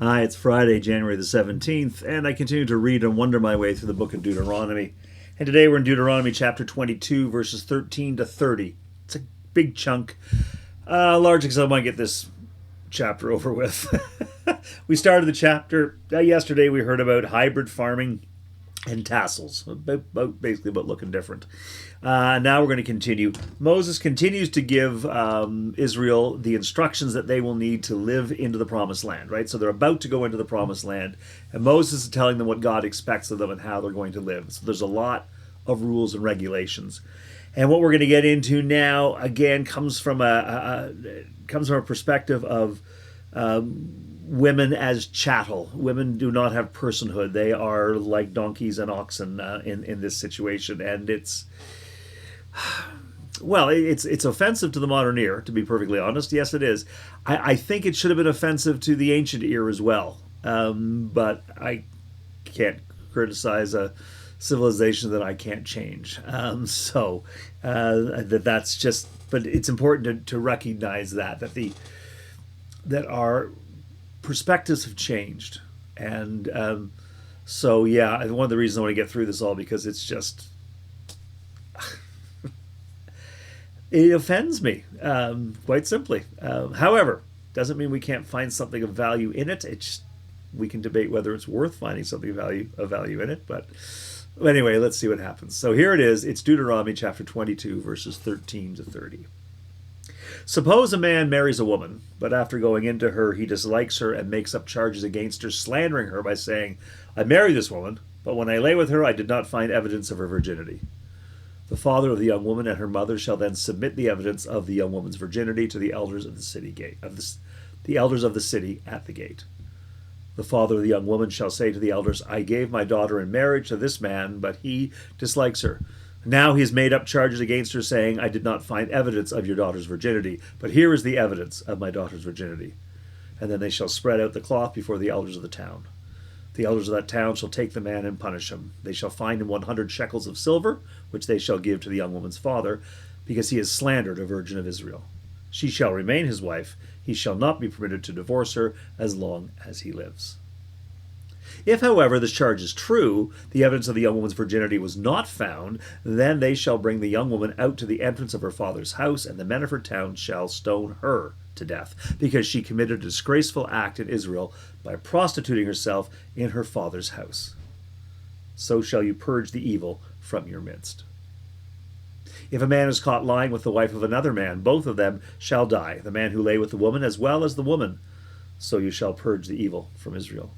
Hi, it's Friday, January the 17th, and I continue to read and wonder my way through the Book of Deuteronomy. And today we're in Deuteronomy chapter 22, verses 13 to 30. It's a big chunk, largely because I want to get this chapter over with. We started the chapter yesterday. We heard about hybrid farming and tassels, basically about looking different. Now we're going to continue. Moses continues to give Israel the instructions that they will need to live into the promised land, right? So they're about to go into the promised land, and Moses is telling them what God expects of them and how they're going to live. So there's a lot of rules and regulations. And what we're going to get into now, again, comes from a perspective of women as chattel. Women do not have personhood. They are like donkeys and oxen in this situation, and it's offensive to the modern ear, to be perfectly honest. Yes, it is. I think it should have been offensive to the ancient ear as well, but I can't criticize a civilization that I can't change. That's just. But it's important to recognize that our perspectives have changed, and one of the reasons I want to get through this all because it's just it offends me, quite simply. However, doesn't mean we can't find something of value in it. We can debate whether it's worth finding something of value in it, but anyway, let's see what happens. So here it is. It's Deuteronomy chapter 22, verses 13 to 30. Suppose a man marries a woman, but after going into her, he dislikes her and makes up charges against her, slandering her by saying, I married this woman, but when I lay with her, I did not find evidence of her virginity. The father of the young woman and her mother shall then submit the evidence of the young woman's virginity to the elders of the city gate, the elders of the city at the gate. The father of the young woman shall say to the elders, I gave my daughter in marriage to this man, but he dislikes her. Now he has made up charges against her, saying, I did not find evidence of your daughter's virginity, but here is the evidence of my daughter's virginity. And then they shall spread out the cloth before the elders of the town. The elders of that town shall take the man and punish him. They shall fine him 100 shekels of silver, which they shall give to the young woman's father, because he has slandered a virgin of Israel. She shall remain his wife. He shall not be permitted to divorce her as long as he lives. If, however, this charge is true, the evidence of the young woman's virginity was not found, then they shall bring the young woman out to the entrance of her father's house, and the men of her town shall stone her to death, because she committed a disgraceful act in Israel by prostituting herself in her father's house. So shall you purge the evil from your midst. If a man is caught lying with the wife of another man, both of them shall die, the man who lay with the woman as well as the woman. So you shall purge the evil from Israel.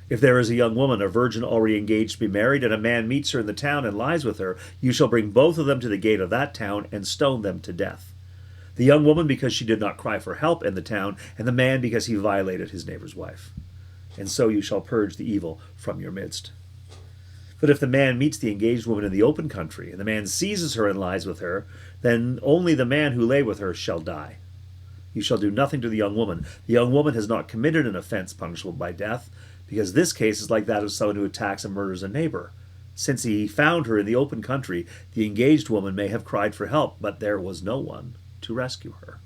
If there is a young woman, a virgin already engaged to be married, and a man meets her in the town and lies with her, you shall bring both of them to the gate of that town and stone them to death. The young woman because she did not cry for help in the town, and the man because he violated his neighbor's wife. And so you shall purge the evil from your midst. But if the man meets the engaged woman in the open country, and the man seizes her and lies with her, then only the man who lay with her shall die. You shall do nothing to the young woman. The young woman has not committed an offense punishable by death, because this case is like that of someone who attacks and murders a neighbor. Since he found her in the open country, the engaged woman may have cried for help, but there was no one to rescue her.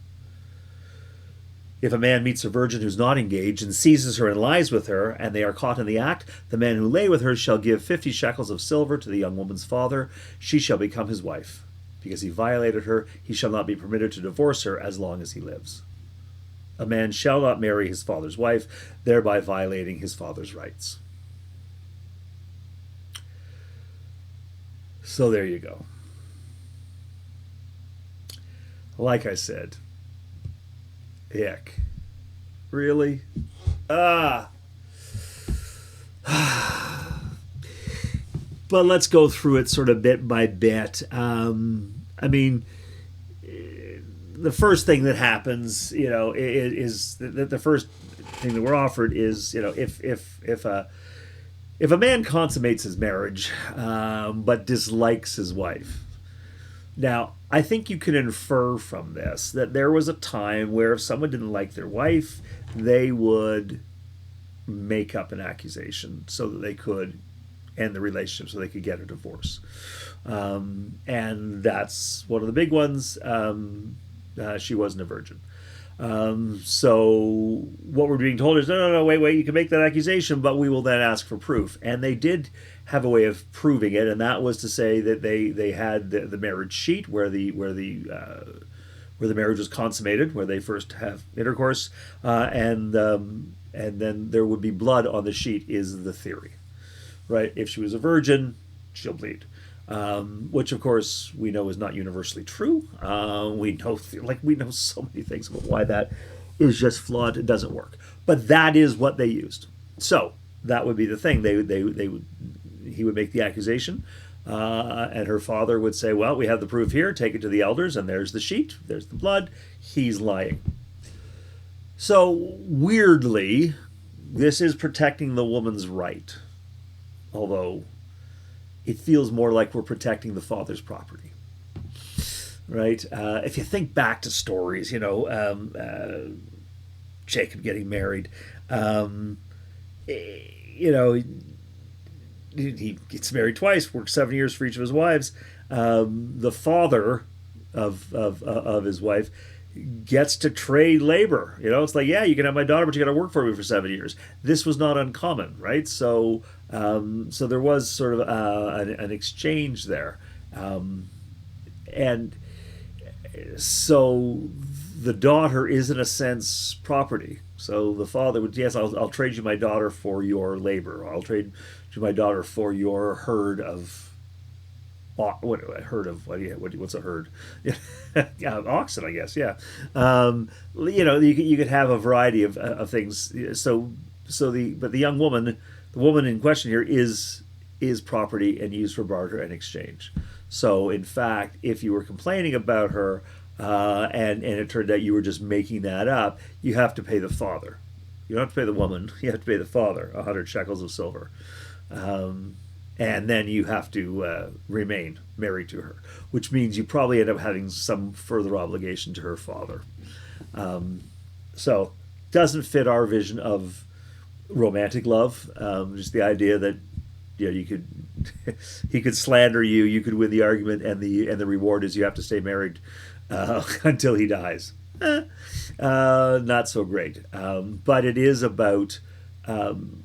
If a man meets a virgin who's not engaged and seizes her and lies with her, and they are caught in the act, the man who lay with her shall give 50 shekels of silver to the young woman's father. She shall become his wife. Because he violated her, he shall not be permitted to divorce her as long as he lives. A man shall not marry his father's wife, thereby violating his father's rights. So there you go. Like I said, ick. Really? But let's go through it sort of bit by bit. The first thing that happens, is the first thing that we're offered is, if a man consummates his marriage, but dislikes his wife. Now, I think you can infer from this that there was a time where if someone didn't like their wife, they would make up an accusation so that they could end the relationship, so they could get a divorce. And that's one of the big ones. She wasn't a virgin. So what we're being told is, no, wait, you can make that accusation, but we will then ask for proof. And they did have a way of proving it, and that was to say that they had the marriage sheet where the marriage was consummated, where they first have intercourse, and then there would be blood on the sheet, is the theory, right? If she was a virgin, she'll bleed. Which of course we know is not universally true. We know so many things about why that is just flawed. It doesn't work. But that is what they used. So that would be the thing. He would make the accusation, and her father would say, "Well, we have the proof here. Take it to the elders, and there's the sheet. There's the blood. He's lying." So weirdly, this is protecting the woman's right, although it feels more like we're protecting the father's property, right? If you think back to stories, Jacob getting married, he gets married twice, works 7 years for each of his wives. The father of his wife gets to trade labor. It's like, yeah, you can have my daughter, but you got to work for me for 7 years. This was not uncommon, right? So there was sort of an exchange there, and so the daughter is in a sense property. So the father would, yes, I'll trade you my daughter for your labor. I'll trade you my daughter for your herd of what's a herd? Yeah, oxen, I guess. Yeah, you could have a variety of things. But the young woman, the woman in question here, is property and used for barter and exchange. So in fact, if you were complaining about her, and it turned out you were just making that up, you have to pay the father. You don't have to pay the woman. You have to pay the father 100 shekels of silver. And then you have to remain married to her, which means you probably end up having some further obligation to her father. So doesn't fit our vision of romantic love. Just the idea that you could he could slander you, you could win the argument, and the reward is you have to stay married until he dies. Not so great. But it is about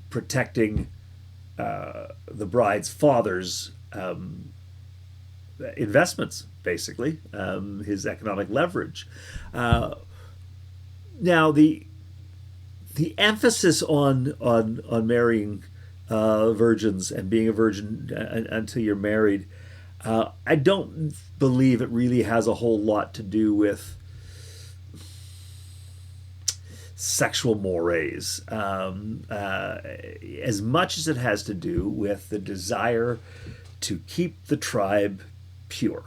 protecting the bride's father's investments, basically, his economic leverage. Now, the emphasis on marrying virgins and being a virgin until you're married, I don't believe it really has a whole lot to do with sexual mores, as much as it has to do with the desire to keep the tribe pure.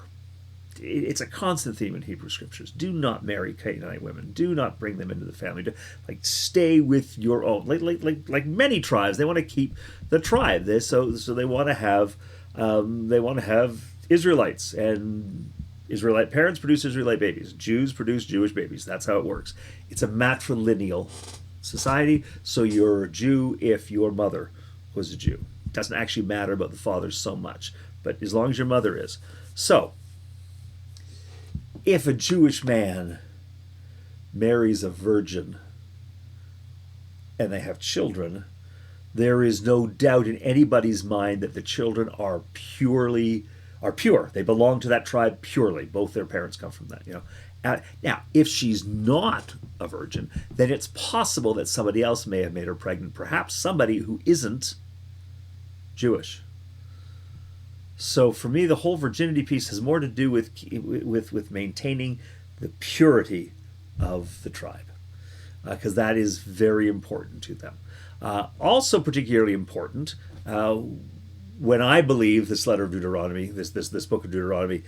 It's a constant theme in Hebrew scriptures. Do not marry Canaanite women. Do not bring them into the family. Stay with your own. Like many tribes, they want to keep the tribe. So they want to have Israelites, and Israelite parents produce Israelite babies. Jews produce Jewish babies. That's how it works. It's a matrilineal society, so you're a Jew if your mother was a Jew. It doesn't actually matter about the fathers so much, but as long as your mother is. So, if a Jewish man marries a virgin and they have children, there is no doubt in anybody's mind that the children are pure. They belong to that tribe purely. Both their parents come from that. Now, if she's not a virgin, then it's possible that somebody else may have made her pregnant. Perhaps somebody who isn't Jewish. So for me, the whole virginity piece has more to do with maintaining the purity of the tribe, because that is very important to them. Also particularly important, when I believe this letter of Deuteronomy, this book of Deuteronomy,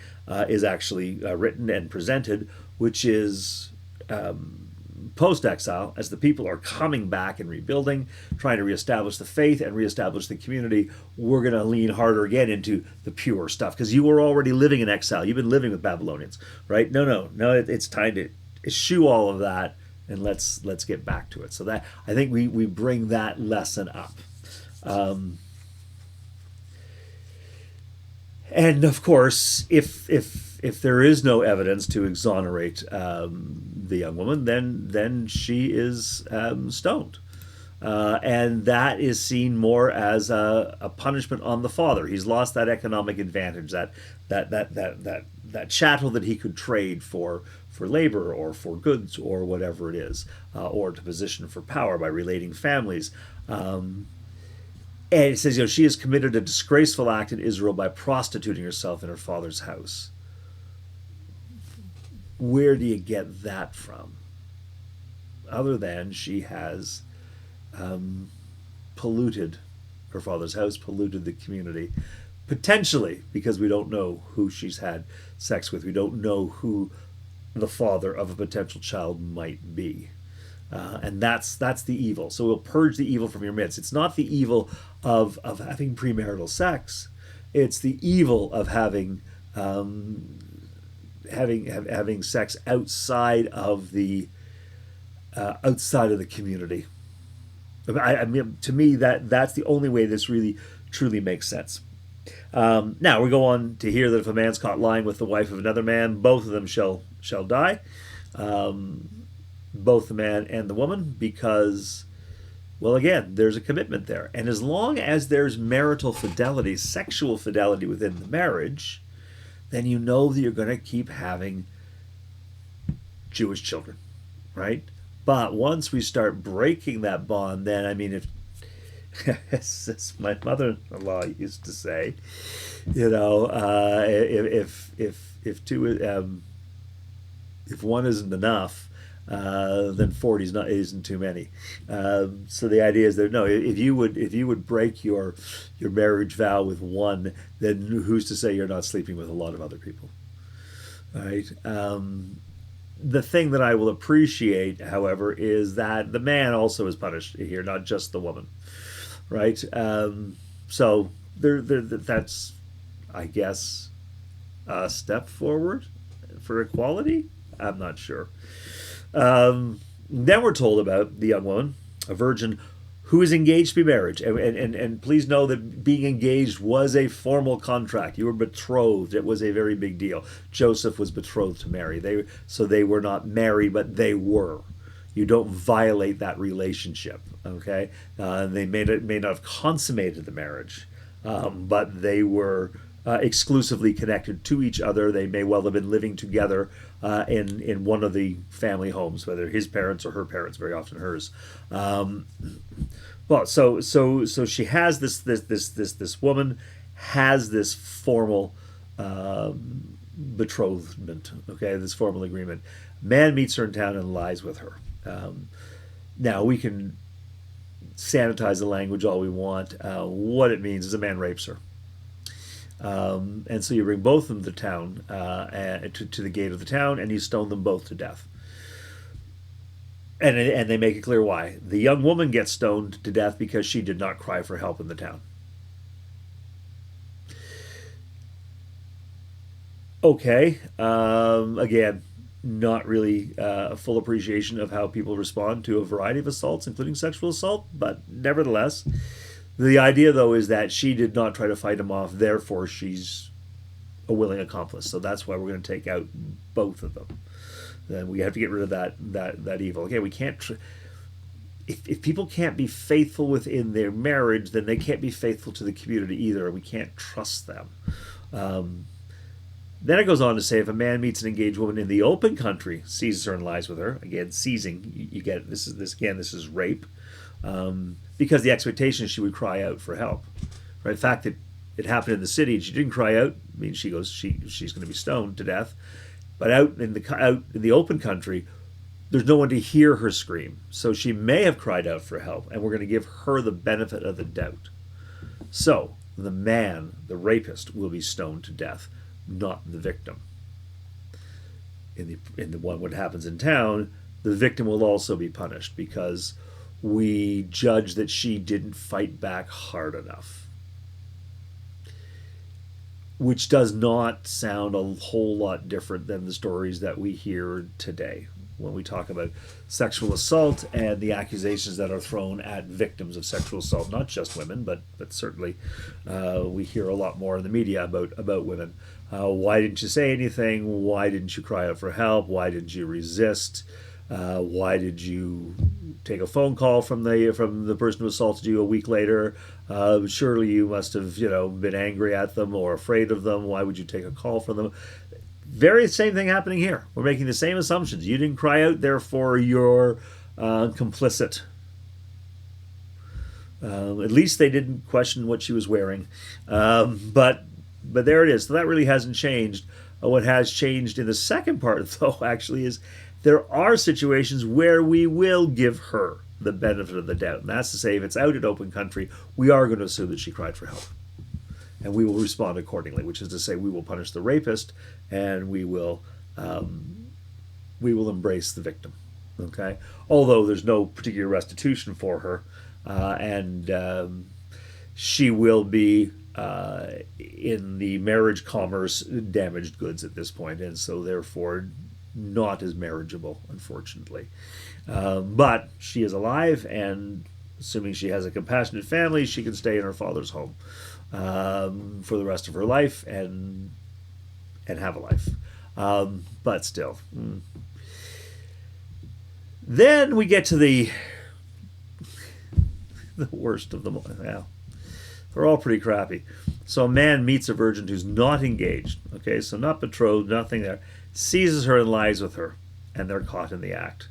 is actually written and presented, which is post-exile, as the people are coming back and rebuilding, trying to reestablish the faith and reestablish the community, we're going to lean harder again into the pure stuff, because you were already living in exile. You've been living with Babylonians, right? No, it's time to eschew all of that, and let's get back to it. So that, I think we bring that lesson up. And of course, if if there is no evidence to exonerate the young woman, then she is stoned. And that is seen more as a punishment on the father. He's lost that economic advantage, that chattel that he could trade for labor or for goods or whatever it is, or to position for power by relating families. And it says, she has committed a disgraceful act in Israel by prostituting herself in her father's house. Where do you get that from? Other than she has polluted her father's house, polluted the community, potentially because we don't know who she's had sex with. We don't know who the father of a potential child might be. And that's the evil. So we'll purge the evil from your midst. It's not the evil of having premarital sex. It's the evil of having sex outside of the community. I mean, to me, that's the only way this really truly makes sense. Now we go on to hear that if a man's caught lying with the wife of another man, both of them shall die. Both the man and the woman, because, well, again, there's a commitment there. And as long as there's marital fidelity, sexual fidelity within the marriage, then you know that you're going to keep having Jewish children, right? But once we start breaking that bond, then, I mean, if as my mother-in-law used to say, if one isn't enough, then 40 isn't too many. So the idea is that no, if you would break your marriage vow with one, then who's to say you're not sleeping with a lot of other people, right? The thing that I will appreciate, however, is that the man also is punished here, not just the woman, right? So that's, I guess, a step forward for equality. I'm not sure. Then we're told about the young woman, a virgin, who is engaged to be married. And please know that being engaged was a formal contract. You were betrothed. It was a very big deal. Joseph was betrothed to Mary. They were not married, but they were. You don't violate that relationship, okay? They may not have consummated the marriage, but they were exclusively connected to each other. They may well have been living together in one of the family homes, whether his parents or her parents, very often hers. Well, so she has this woman has this formal betrothment, okay, this formal agreement. Man meets her in town and lies with her. Now we can sanitize the language all we want. What it means is a man rapes her. And so you bring both of them to town, to the gate of the town, and you stone them both to death. And they make it clear why. The young woman gets stoned to death because she did not cry for help in the town. Okay, again, not really a full appreciation of how people respond to a variety of assaults, including sexual assault, but nevertheless, the idea, though, is that she did not try to fight him off, therefore she's a willing accomplice. So that's why we're going to take out both of them. Then we have to get rid of that evil. Okay, we can't. If people can't be faithful within their marriage, then they can't be faithful to the community either, and we can't trust them. Then it goes on to say, if a man meets an engaged woman in the open country, seizes her and lies with her, again, seizing, you get this is rape, because the expectation is she would cry out for help. Right? The fact that it happened in the city and she didn't cry out means she's going to be stoned to death. But out in the open country, there's no one to hear her scream, so she may have cried out for help, and we're going to give her the benefit of the doubt. So the man, the rapist, will be stoned to death, not the victim. In the one what happens in town, the victim will also be punished because we judge that she didn't fight back hard enough. Which does not sound a whole lot different than the stories that we hear today. when we talk about sexual assault and the accusations that are thrown at victims of sexual assault, not just women, but certainly we hear a lot more in the media about women. Why didn't you say anything? Why didn't you cry out for help? Why didn't you resist? Why did you take a phone call from the person who assaulted you a week later? Surely you must have been angry at them or afraid of them. Why would you take a call from them? Very same thing happening here. We're making the same assumptions. You didn't cry out, therefore you're complicit. At least they didn't question what she was wearing. But there it is. So that really hasn't changed. What has changed in the second part, though, actually, is there are situations where we will give her the benefit of the doubt. And that's to say, if it's out in open country, we are going to assume that she cried for help. And we will respond accordingly, which is to say we will punish the rapist and we will embrace the victim. Okay? Although there's no particular restitution for her, and she will be in the marriage commerce damaged goods at this point, and so therefore not as marriageable, unfortunately. But she is alive, and assuming she has a compassionate family, she can stay in her father's home for the rest of her life and have a life. But still. Then we get to the worst of them all. Yeah. They're all pretty crappy. So a man meets a virgin who's not engaged, okay, so not betrothed, nothing there, seizes her and lies with her, and they're caught in the act.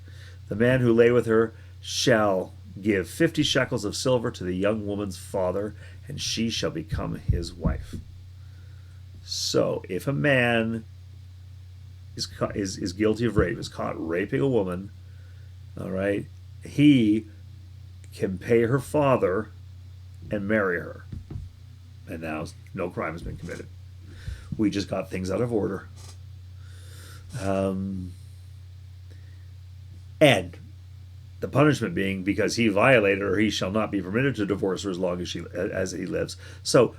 The man who lay with her shall give 50 shekels of silver to the young woman's father, and she shall become his wife. So if a man is guilty of rape, is caught raping a woman, all right, he can pay her father and marry her. And now no crime has been committed. We just got things out of order. And the punishment being because he violated her, he shall not be permitted to divorce her as long as he lives. So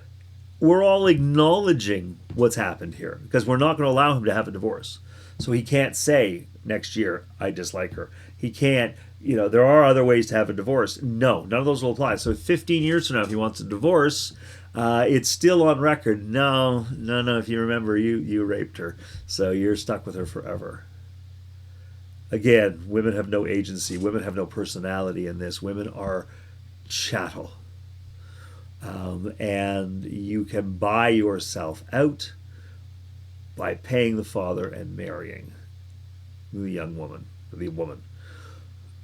we're all acknowledging what's happened here because we're not going to allow him to have a divorce. So he can't say next year, I dislike her. He can't, there are other ways to have a divorce. No, none of those will apply. So 15 years from now, if he wants a divorce, it's still on record. No, if you remember, you raped her. So you're stuck with her forever. Again, women have no agency. Women have no personality in this. Women are chattel. And you can buy yourself out by paying the father and marrying the woman.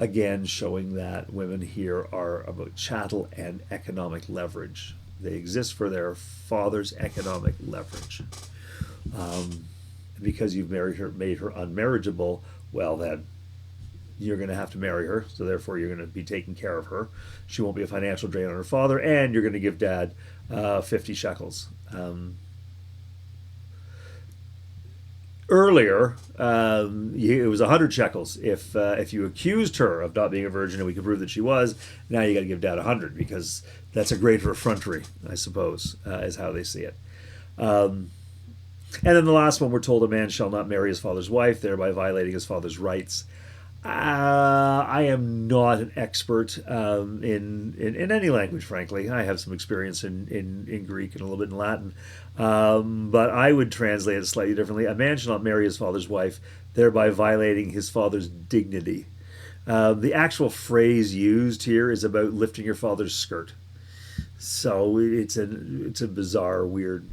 Again, showing that women here are about chattel and economic leverage. They exist for their father's economic leverage. Because you've made her unmarriageable, well then, you're going to have to marry her, so therefore you're going to be taking care of her. She won't be a financial drain on her father, and you're going to give dad 50 shekels. Earlier, it was 100 shekels. If you accused her of not being a virgin and we could prove that she was, now you got to give dad 100 because that's a greater effrontery, I suppose, is how they see it. And then the last one, we're told a man shall not marry his father's wife, thereby violating his father's rights. I am not an expert in any language, frankly. I have some experience in Greek and a little bit in Latin. But I would translate it slightly differently. A man shall not marry his father's wife, thereby violating his father's dignity. The actual phrase used here is about lifting your father's skirt. So it's a bizarre, weird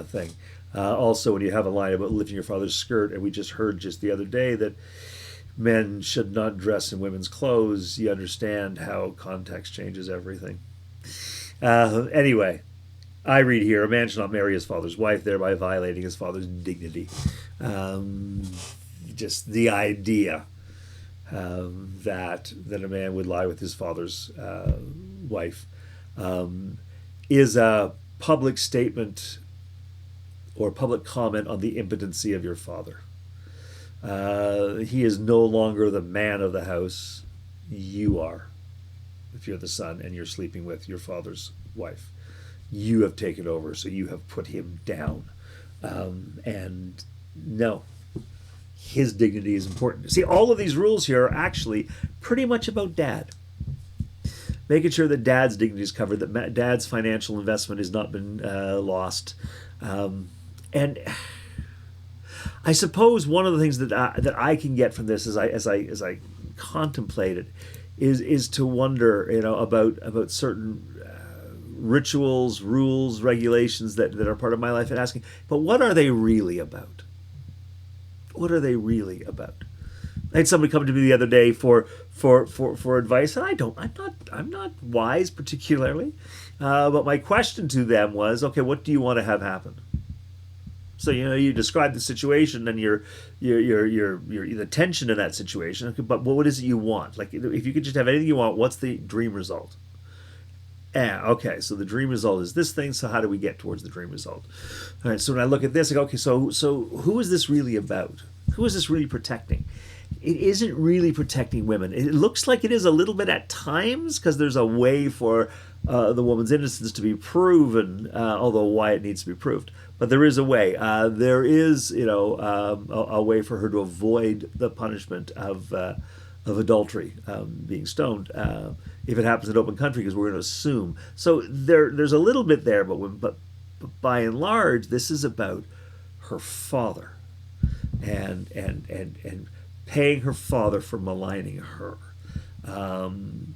thing. Also, when you have a line about lifting your father's skirt, and we just heard just the other day that men should not dress in women's clothes, you understand how context changes everything. Anyway, I read here, a man shall not marry his father's wife, thereby violating his father's dignity. Just the idea that a man would lie with his father's wife is a public statement or public comment on the impotency of your father. He is no longer the man of the house. You are. If you're the son and you're sleeping with your father's wife, you have taken over, so you have put him down. And no, his dignity is important. See, all of these rules here are actually pretty much about dad. Making sure that dad's dignity is covered, that dad's financial investment has not been lost. And I suppose one of the things that I can get from this as I contemplate it is to wonder, about certain rituals, rules, regulations that are part of my life, and asking, but what are they really about? What are they really about? I had somebody come to me the other day for advice, and I'm not wise particularly, but my question to them was, okay, what do you want to have happen? So you describe the situation and your the tension in that situation, but what is it you want? Like, if you could just have anything you want, what's the dream result? Okay, so the dream result is this thing, so how do we get towards the dream result? All right, so when I look at this, I go, okay, so who is this really about? Who is this really protecting? It isn't really protecting women. It looks like it is a little bit at times, because there's a way for the woman's innocence to be proven, although why it needs to be proved. But there is a way. There is, a way for her to avoid the punishment of adultery, being stoned, if it happens in open country, because we're going to assume. So there's a little bit there, but by and large, this is about her father, and paying her father for maligning her, and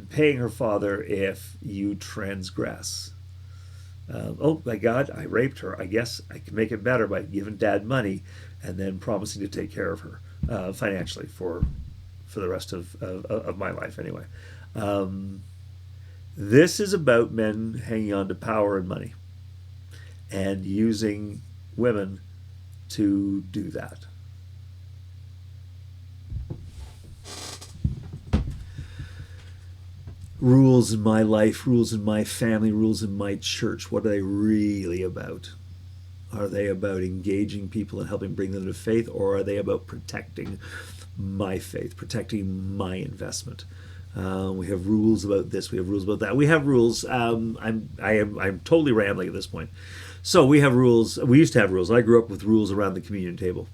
paying her father if you transgress. Oh my God, I raped her. I guess I can make it better by giving dad money and then promising to take care of her financially for the rest of my life anyway. This is about men hanging on to power and money and using women to do that. Rules in my life, rules in my family, rules in my church, what are they really about? Are they about engaging people and helping bring them to faith, or are they about protecting my faith, protecting my investment? We have rules about this, we have rules about that. We have rules. I'm totally rambling at this point. So we have rules. We used to have rules. I grew up with rules around the communion table,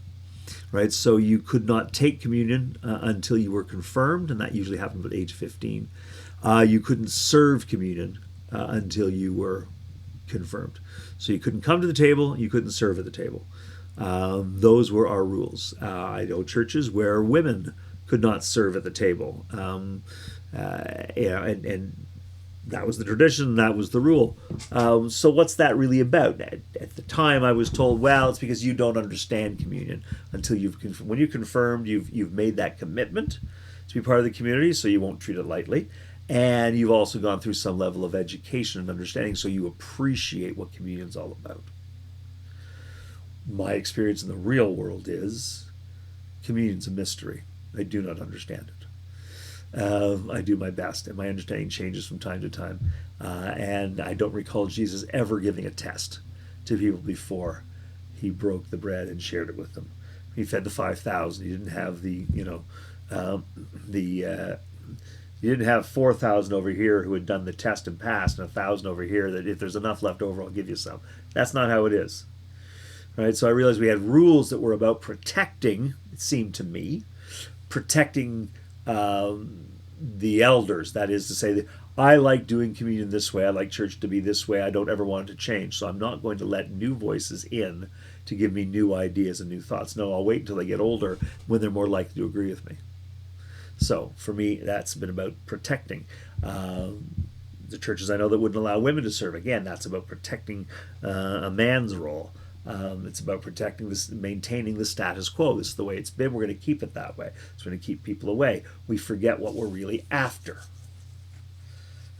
right? So you could not take communion until you were confirmed, and that usually happened at age 15. You couldn't serve communion until you were confirmed. So you couldn't come to the table, you couldn't serve at the table. Those were our rules. I know churches where women could not serve at the table. And that was the tradition, that was the rule. So what's that really about? At the time, I was told, well, it's because you don't understand communion until when you're confirmed, you've made that commitment to be part of the community, so you won't treat it lightly. And you've also gone through some level of education and understanding, so you appreciate what communion's all about. My experience in the real world is communion's a mystery. I do not understand it. I do my best, and my understanding changes from time to time. And I don't recall Jesus ever giving a test to people before he broke the bread and shared it with them. He fed the 5,000. He didn't have you didn't have 4,000 over here who had done the test and passed, and 1,000 over here that if there's enough left over, I'll give you some. That's not how it is. Right? So I realized we had rules that were about protecting, it seemed to me, protecting the elders. That is to say, that I like doing communion this way. I like church to be this way. I don't ever want it to change. So I'm not going to let new voices in to give me new ideas and new thoughts. No, I'll wait until they get older when they're more likely to agree with me. So for me, that's been about protecting. The churches I know that wouldn't allow women to serve, again, that's about protecting a man's role. It's about protecting this, maintaining the status quo. This is the way it's been. We're going to keep it that way. It's going to keep people away. We forget what we're really after.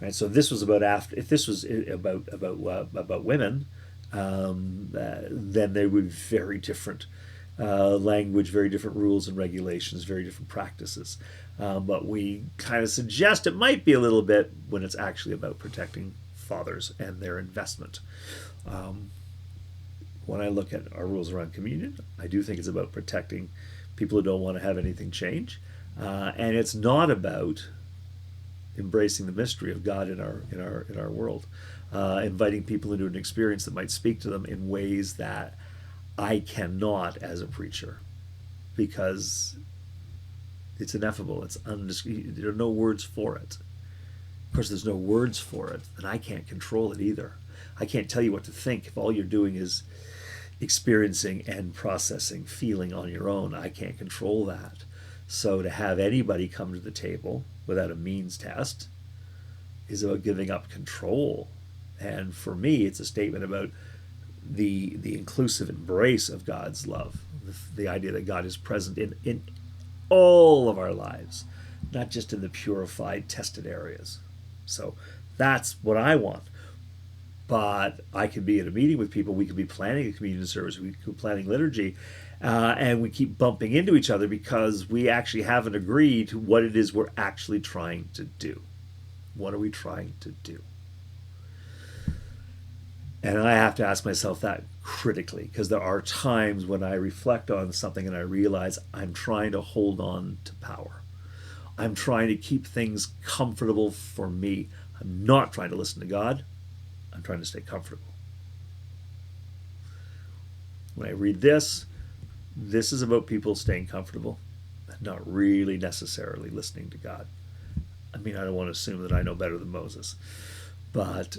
Right? So this was about after. If this was about women, then there would be very different language, very different rules and regulations, very different practices. But we kind of suggest it might be a little bit when it's actually about protecting fathers and their investment. When I look at our rules around communion, I do think it's about protecting people who don't want to have anything change, and it's not about embracing the mystery of God in our world, inviting people into an experience that might speak to them in ways that I cannot as a preacher, because it's ineffable. There are no words for it. Of course, there's no words for it, and I can't control it either. I can't tell you what to think if all you're doing is experiencing and processing, feeling on your own. I can't control that. So to have anybody come to the table without a means test is about giving up control. And for me, it's a statement about the inclusive embrace of God's love, the idea that God is present in all of our lives, not just in the purified, tested areas. So that's what I want. But I could be at a meeting with people, we could be planning a communion service, we could be planning liturgy, and we keep bumping into each other because we actually haven't agreed to what it is we're actually trying to do. What are we trying to do? And I have to ask myself that critically, because there are times when I reflect on something and I realize I'm trying to hold on to power. I'm trying to keep things comfortable for me. I'm not trying to listen to God. I'm trying to stay comfortable. When I read this is about people staying comfortable and not really necessarily listening to God. I mean, I don't want to assume that I know better than Moses, but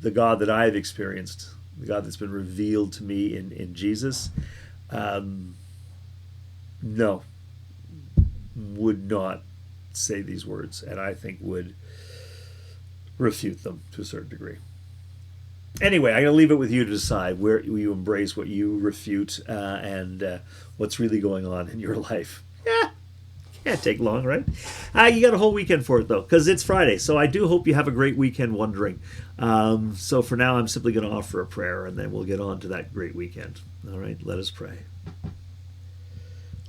the God that I've experienced, the God that's been revealed to me in Jesus, no, would not say these words, and I think would refute them to a certain degree. Anyway, I'm going to leave it with you to decide where you embrace, what you refute, and what's really going on in your life. Yeah, can't take long, right? You got a whole weekend for it, though, because it's Friday. So I do hope you have a great weekend wandering. So for now, I'm simply going to offer a prayer, and then we'll get on to that great weekend. All right, let us pray.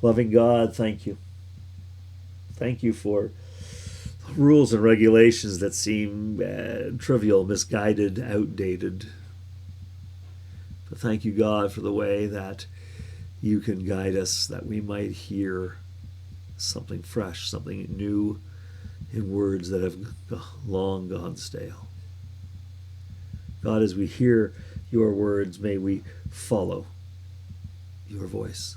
Loving God, thank you. Thank you for rules and regulations that seem trivial, misguided, outdated. But thank you, God, for the way that you can guide us, that we might hear something fresh, something new in words that have long gone stale. God, as we hear your words, may we follow your voice.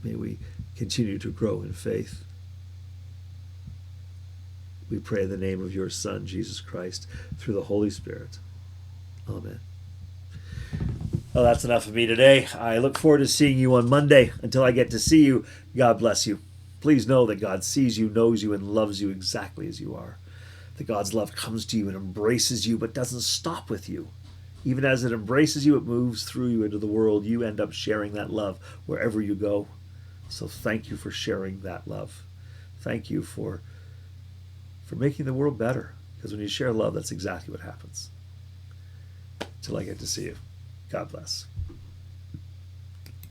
May we continue to grow in faith. We pray in the name of your Son, Jesus Christ, through the Holy Spirit. Amen. Well, that's enough of me today. I look forward to seeing you on Monday. Until I get to see you, God bless you. Please know that God sees you, knows you, and loves you exactly as you are. That God's love comes to you and embraces you, but doesn't stop with you. Even as it embraces you, it moves through you into the world. You end up sharing that love wherever you go. So thank you for sharing that love. Thank you for making the world better. Because when you share love, that's exactly what happens. Till I get to see you. God bless.